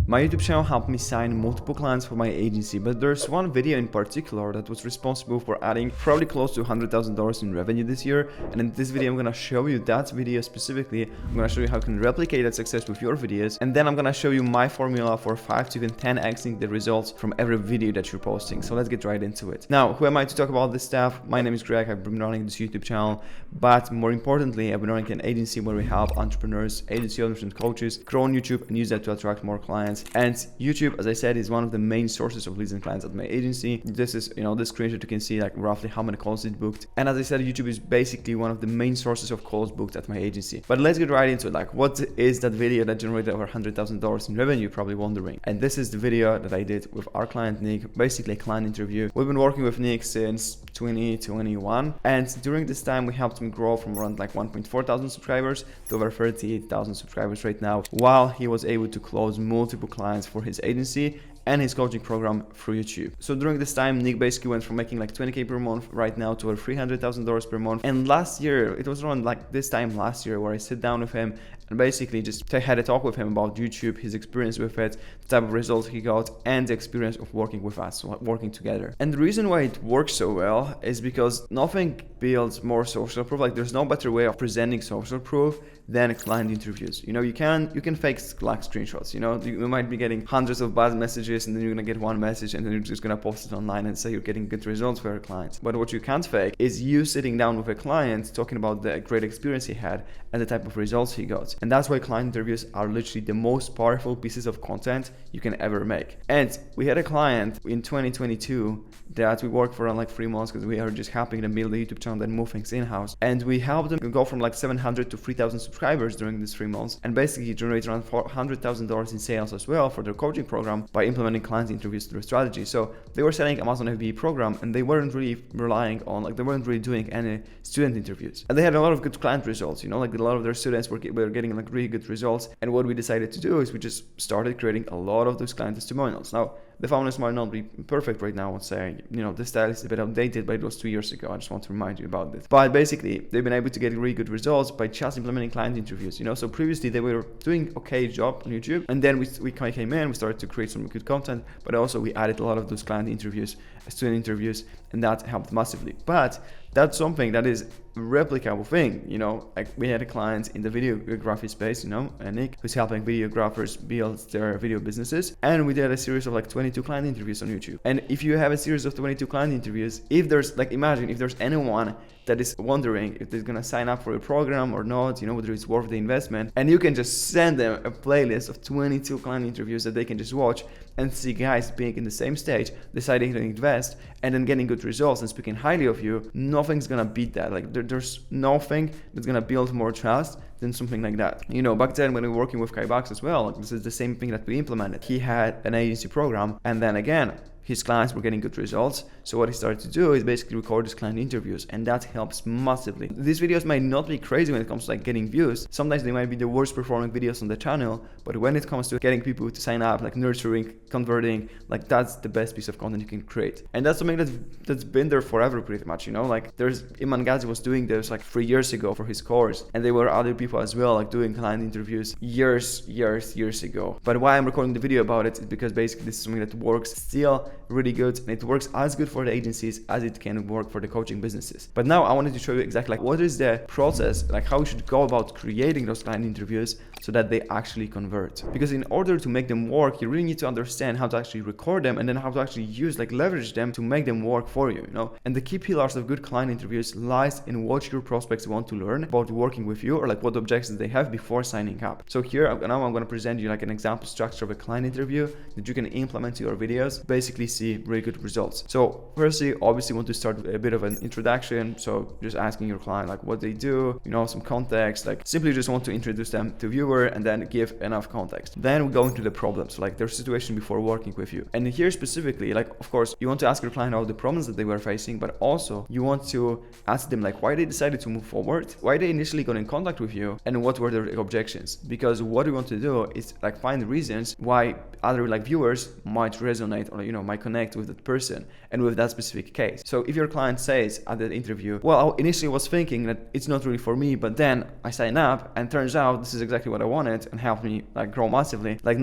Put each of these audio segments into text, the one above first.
My YouTube channel helped me sign multiple clients for my agency, but there's one video in particular that was responsible for adding probably close to $100,000 in revenue this year. And in this video, I'm gonna show you that video specifically. I'm gonna show you how you can replicate that success with your videos. And then I'm gonna show you my formula for 5 to even 10xing the results from every video that you're posting. So let's get right into it. Now, who am I to talk about this stuff? My name is Greg. I've been running this YouTube channel, but more importantly, I've been running an agency where we help entrepreneurs, agency owners, and coaches grow on YouTube and use that to attract more clients. And YouTube, as I said, is one of the main sources of leads and clients at my agency. This is, this screenshot, you can see like roughly how many calls it booked. And as I said, YouTube is basically one of the main sources of calls booked at my agency. But let's get right into it. Like, what is that video that generated over $100,000 in revenue? You're probably wondering. And this is the video that I did with our client Nick, basically a client interview. We've been working with Nick since 2021, and during this time we helped him grow from around like 1.4 thousand subscribers to over 38,000 subscribers right now, while he was able to close multiple clients for his agency and his coaching program through YouTube. So during this time, Nick basically went from making like 20K per month right now to over $300,000 per month. And last year, it was around like this time last year where I sit down with him and basically just had a talk with him about YouTube, his experience with it, the type of results he got, and the experience of working with us, working together. And the reason why it works so well is because nothing builds more social proof. Like, there's no better way of presenting social proof than client interviews. You can fake like screenshots. You might be getting hundreds of bad messages, and then you're gonna get one message, and then you're just gonna post it online and say you're getting good results for your clients. But what you can't fake is you sitting down with a client talking about the great experience he had and the type of results he got. And that's why client interviews are literally the most powerful pieces of content you can ever make. And we had a client in 2022 that we worked for around like 3 months because we are just helping them build a YouTube channel and move things in-house. And we helped them go from like 700 to 3,000 subscribers during these 3 months, and basically generate around $400,000 in sales as well for their coaching program by implementing client interviews through strategy. So they were selling Amazon FBA program, and they weren't really relying on, like, they weren't really doing any student interviews. And they had a lot of good client results, like a lot of their students were getting like really good results. And what we decided to do is we just started creating a lot of those client testimonials. Now, the founders might not be perfect right now. I would say, the style is a bit outdated, but it was 2 years ago. I just want to remind you about this. But basically, they've been able to get really good results by just implementing client interviews. So previously they were doing okay job on YouTube, and then we came in, we started to create some good content, but also we added a lot of those client interviews, student interviews, and that helped massively. But that's something that is a replicable thing. Like, we had a client in the videography space, Nick, who's helping videographers build their video businesses, and we did a series of like 22 client interviews on YouTube. And if you have a series of 22 client interviews, if there's like, imagine if there's anyone that is wondering if they're gonna sign up for a program or not, whether it's worth the investment, and you can just send them a playlist of 22 client interviews that they can just watch and see guys being in the same stage, deciding to invest, and then getting good results and speaking highly of you. Nothing's gonna beat that. Like, there's nothing that's gonna build more trust than something like that. Back then when we were working with Kai Bucks as well, this is the same thing that we implemented. He had an agency program, and then again, his clients were getting good results. So what he started to do is basically record his client interviews, and that helps massively. These videos might not be crazy when it comes to like getting views. Sometimes they might be the worst performing videos on the channel, but when it comes to getting people to sign up, like nurturing, converting, like, that's the best piece of content you can create. And that's something that's been there forever pretty much, like there's Iman Ghazi was doing this like 3 years ago for his course, and there were other people as well like doing client interviews years ago. But why I'm recording the video about it is because basically this is something that works still really good, and it works as good for the agencies as it can work for the coaching businesses. But now I wanted to show you exactly like what is the process, like how you should go about creating those client interviews so that they actually convert. Because in order to make them work, you really need to understand how to actually record them, and then how to actually leverage them to make them work for you, And the key pillars of good client interviews lies in what your prospects want to learn about working with you, or like what objections they have before signing up. So here now I'm going to present you like an example structure of a client interview that you can implement to your videos, basically see really good results. So firstly, obviously want to start with a bit of an introduction. So just asking your client like what they do, some context, like simply just want to introduce them to viewer and then give enough context. Then we go into the problems, like their situation before working with you. And here specifically, like, of course, you want to ask your client about the problems that they were facing, but also you want to ask them like why they decided to move forward, why they initially got in contact with you, and what were their objections. Because what we want to do is like find reasons why other like viewers might resonate or might might connect with that person and with that specific case. So if your client says at the interview, well, I initially was thinking that it's not really for me, but then I sign up and turns out this is exactly what I wanted and helped me like grow massively. Like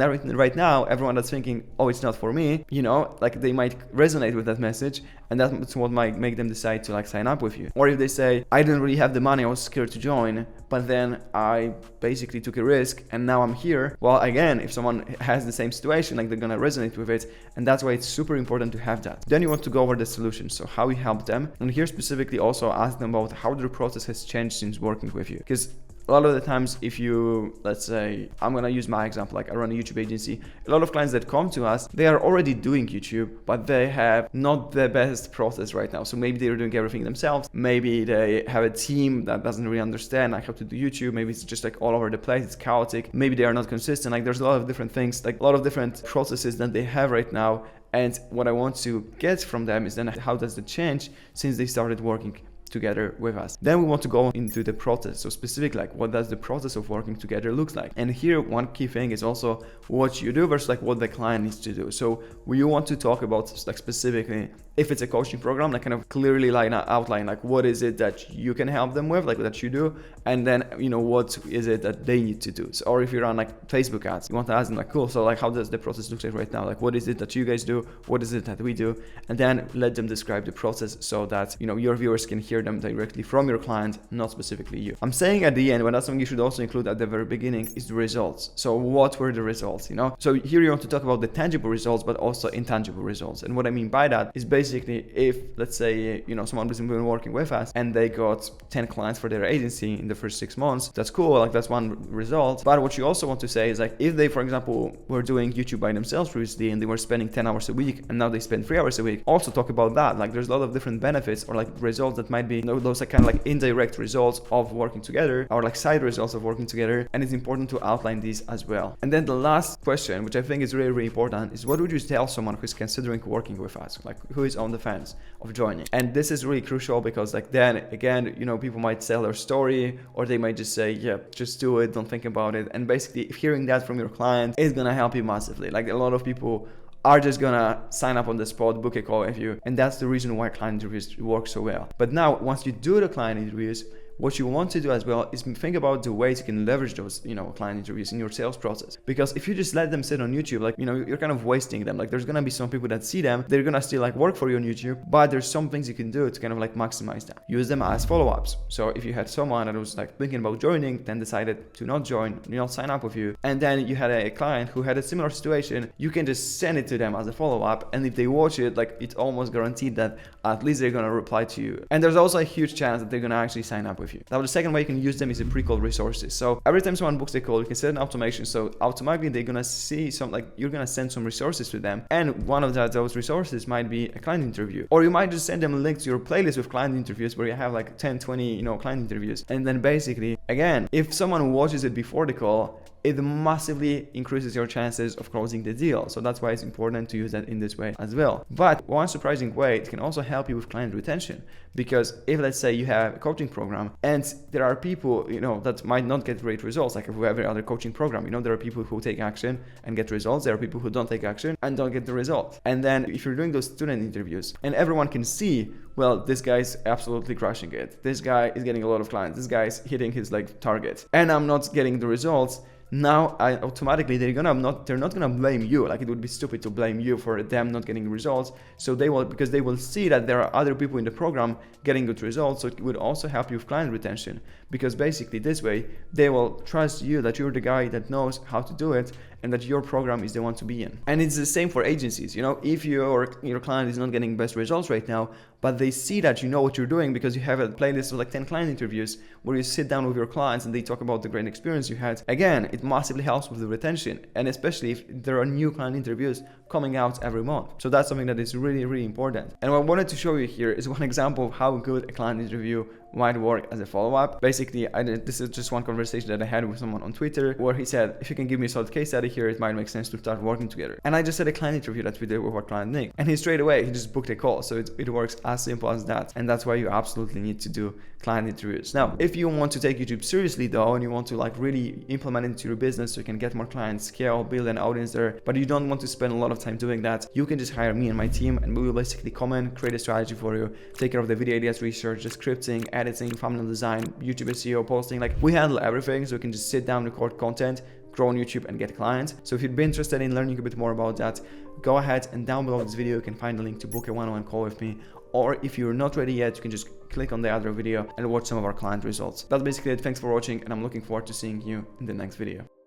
right now, everyone that's thinking, oh, it's not for me, you know, like they might resonate with that message, and that's what might make them decide to like sign up with you. Or if they say, I didn't really have the money, I was scared to join, but then I basically took a risk and now I'm here. Well, again, if someone has the same situation, like they're gonna resonate with it, and that's why it's super important to have that. Then you want to go over the solution, so how we help them, and here specifically also ask them about how their process has changed since working with you. Because a lot of the times, if you, let's say, I'm gonna use my example, like I run a YouTube agency, a lot of clients that come to us, they are already doing YouTube, but they have not the best process right now. So maybe they're doing everything themselves. Maybe they have a team that doesn't really understand like how to do YouTube. Maybe it's just like all over the place, it's chaotic. Maybe they are not consistent. Like there's a lot of different things, like a lot of different processes that they have right now. And what I want to get from them is then how does it change since they started working together with us. Then we want to go into the process. So specific, like what does the process of working together looks like? And here one key thing is also what you do versus like what the client needs to do. So you want to talk about like specifically, if it's a coaching program, like kind of clearly outline like what is it that you can help them with, like that you do, and then you know what is it that they need to do. So, or if you're on like Facebook ads, you want to ask them like, cool, so like how does the process look like right now? Like what is it that you guys do? What is it that we do? And then let them describe the process so that you know your viewers can hear them directly from your client, not specifically you. I'm saying at the end, but that's something you should also include at the very beginning, is the results. So what were the results, you know? So here you want to talk about the tangible results, but also intangible results. And what I mean by that is basically if, let's say, you know, someone has been working with us and they got 10 clients for their agency in the first 6 months, that's cool, like that's one result. But what you also want to say is like, if they, for example, were doing YouTube by themselves previously and they were spending 10 hours a week and now they spend 3 hours a week, also talk about that. Like there's a lot of different benefits or like results that might be, you know, those are kind of like indirect results of working together or like side results of working together, and it's important to outline these as well. And then the last question, which I think is really, really important, is what would you tell someone who's considering working with us, like who is on the fence of joining? And this is really crucial because like then again, you know, people might sell their story or they might just say, yeah, just do it, don't think about it. And basically hearing that from your client is gonna help you massively. Like a lot of people are just gonna sign up on the spot, book a call with you, and that's the reason why client interviews work so well. But now once you do the client interviews, what you want to do as well is think about the ways you can leverage those, you know, client interviews in your sales process. Because if you just let them sit on YouTube, like, you know, you're kind of wasting them. Like there's gonna be some people that see them, they're gonna still like work for you on YouTube, but there's some things you can do to kind of like maximize that. Use them as follow-ups. So if you had someone that was like thinking about joining, then decided to not join, you know, sign up with you, and then you had a client who had a similar situation, you can just send it to them as a follow-up, and if they watch it, like it's almost guaranteed that at least they're gonna reply to you. And there's also a huge chance that they're gonna actually sign up with you. Now the second way you can use them is the pre-call resources. So every time someone books a call, you can set an automation, so automatically they're gonna see some, like you're gonna send some resources to them, and one of those resources might be a client interview, or you might just send them a link to your playlist with client interviews where you have like 10-20, you know, client interviews. And then basically, again, if someone watches it before the call, it massively increases your chances of closing the deal. So that's why it's important to use that in this way as well. But one surprising way, it can also help you with client retention. Because if, let's say, you have a coaching program and there are people, you know, that might not get great results, like with every other coaching program, you know, there are people who take action and get results. There are people who don't take action and don't get the results. And then if you're doing those student interviews and everyone can see, well, this guy's absolutely crushing it, this guy is getting a lot of clients, this guy's hitting his like target, and I'm not getting the results, now automatically they're not gonna blame you. Like it would be stupid to blame you for them not getting results. So they will, because they will see that there are other people in the program getting good results. So it would also help you with client retention, because basically this way they will trust you that you're the guy that knows how to do it and that your program is the one to be in. And it's the same for agencies. You know, if your client is not getting best results right now, but they see that you know what you're doing because you have a playlist of like 10 client interviews where you sit down with your clients and they talk about the great experience you had. Again, it massively helps with the retention, and especially if there are new client interviews coming out every month. So that's something that is really, really important. And what I wanted to show you here is one example of how good a client interview might work as a follow-up. Basically, this is just one conversation that I had with someone on Twitter where he said, if you can give me a solid case study here, it might make sense to start working together. And I just had a client interview that we did with our client Nick, and he straight away, he just booked a call. So it works as simple as that. And that's why you absolutely need to do client interviews. Now, if you want to take YouTube seriously though, and you want to like really implement it into your business so you can get more clients, scale, build an audience there, but you don't want to spend a lot of time doing that, you can just hire me and my team, and we will basically come in, create a strategy for you, take care of the video ideas, research, the scripting, editing, thumbnail design, YouTube SEO, posting. Like, we handle everything, so you can just sit down, record content, grow on YouTube and get clients. So if you'd be interested in learning a bit more about that, go ahead and down below this video you can find the link to book a one-on-one call with me. Or if you're not ready yet, you can just click on the other video and watch some of our client results. That's basically it. Thanks for watching, and I'm looking forward to seeing you in the next video.